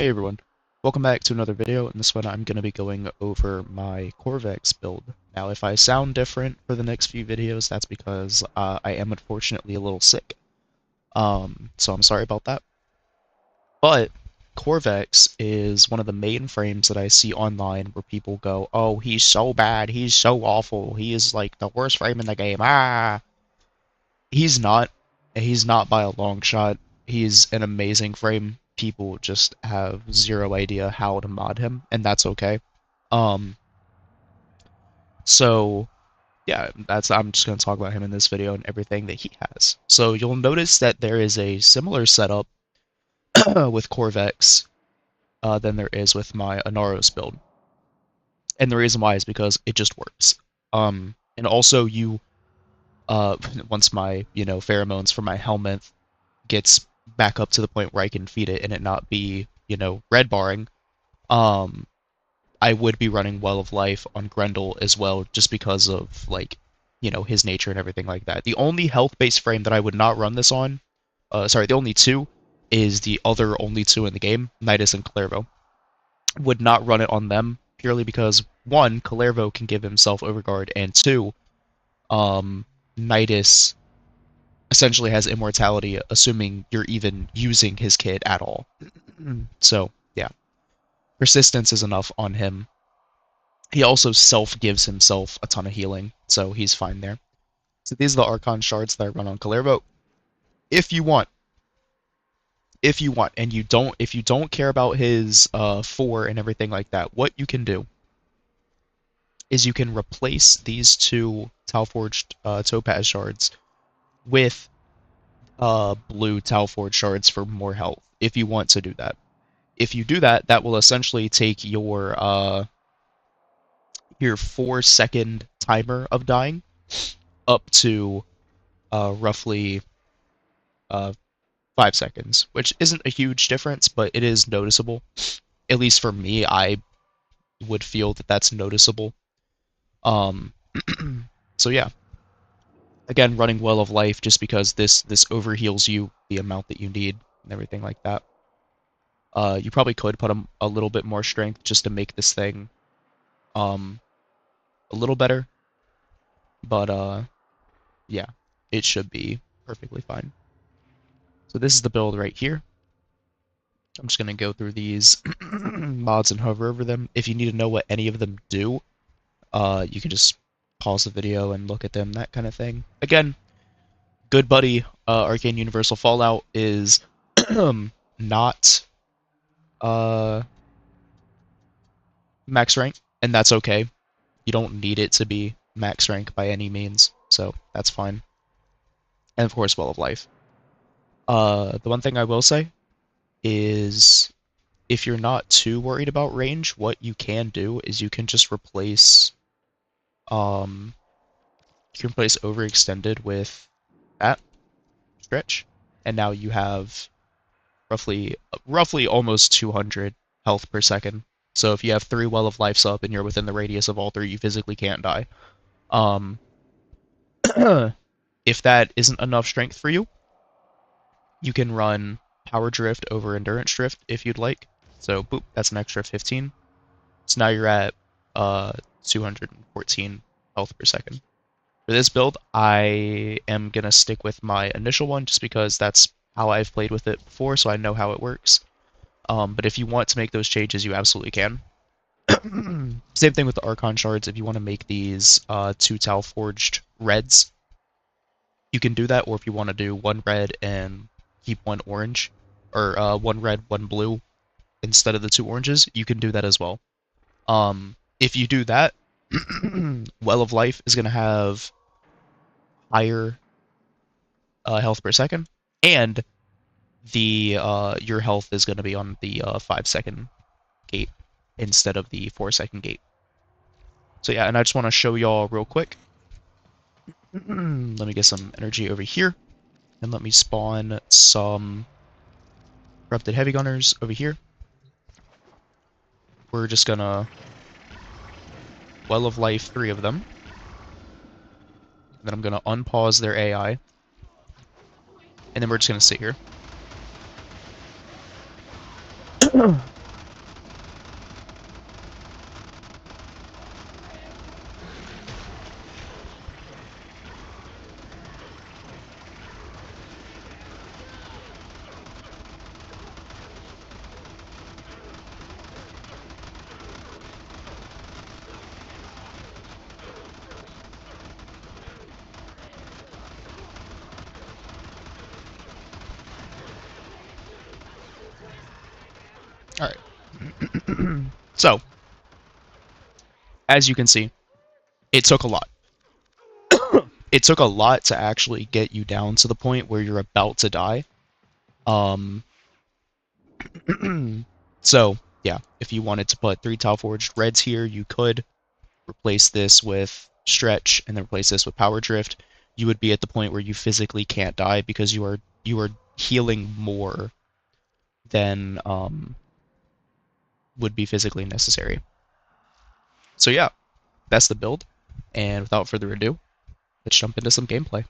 Hey everyone, welcome back to another video. In this one I'm going to be going over my Corvex build. Now if I sound different for the next few videos, that's because I am unfortunately a little sick. So I'm sorry about that. But Corvex is one of the main frames that I see online where people go, "Oh, he's so bad, he's so awful, he is like the worst frame in the game, ah!" He's not. He's not by a long shot. He's an amazing frame. People just have zero idea how to mod him, and that's okay. Um, so yeah, I'm just gonna talk about him in this video and everything that he has. So you'll notice that there is a similar setup with Corvex than there is with my Anaros build, and the reason why is because it just works. And also once my pheromones for my helmet gets back up to the point where I can feed it and it not be, red barring, um, I would be running Well of Life on Grendel as well, just because of like, his nature and everything like that. The only health-based frame that I would not run this on, the only two, is the other only two in the game, 𝐿𝐼𝐼𝐼 and 𝐿𝐼𝐼𝐼. Would not run it on them purely because one, 𝐿𝐼𝐼𝐼 can give himself overguard, and two, 𝐿𝐼𝐼𝐼 essentially has immortality, assuming you're even using his kit at all. So, yeah. Persistence is enough on him. He also self-gives himself a ton of healing, so he's fine there. So these are the Archon shards that I run on 𝐿𝐼𝐼𝐼. If you want, and if you don't care about his 4 and everything like that, what you can do is you can replace these two Talforged Topaz shards with blue Talforged shards for more health, if you want to do that. If you do that, that will essentially take your 4-second timer of dying up to roughly uh, 5 seconds, which isn't a huge difference, but it is noticeable. At least for me, I would feel that that's noticeable. Um, so yeah, again, running Well of Life just because this overheals you the amount that you need and everything like that. You probably could put a little bit more strength just to make this thing um, a little better, but yeah, it should be perfectly fine. So this is the build right here. I'm just going to go through these mods and hover over them. If you need to know what any of them do, you can just pause the video and look at them, that kind of thing. Again, good buddy Arcane Universal Fallout is not max rank, and that's okay. You don't need it to be max rank by any means, so that's fine. And of course, Well of Life. The one thing I will say is if you're not too worried about range, what you can do is you can just replace overextended with that stretch, and now you have roughly almost 200 health per second. So if you have 3 Well of Lives up and you're within the radius of all 3, you physically can't die. Um, if that isn't enough strength for you, you can run Power Drift over Endurance Drift if you'd like. So boop, that's an extra 15. So now you're at 214 health per second. For this build, I am going to stick with my initial one just because that's how I've played with it before, so I know how it works. But if you want to make those changes, you absolutely can. Same thing with the Archon shards. If you want to make these 2 Talforged reds, you can do that, or if you want to do 1 red and keep 1 orange, or 1 red, 1 blue instead of the 2 oranges, you can do that as well. If you do that, Well of Life is going to have higher health per second, and the your health is going to be on the 5-second gate instead of the 4-second gate. So yeah, and I just want to show y'all real quick. Let me get some energy over here, and let me spawn some corrupted heavy gunners over here. We're just gonna Well of Life 3 of them. Then I'm gonna unpause their AI, and then we're just gonna sit here. Alright. So, as you can see, it took a lot. It took a lot to actually get you down to the point where you're about to die. Um, so, yeah, if you wanted to put 3 tile forged reds here, you could replace this with stretch and then replace this with power drift. You would be at the point where you physically can't die because you are healing more than would be physically necessary. So yeah, that's the build. And without further ado, let's jump into some gameplay.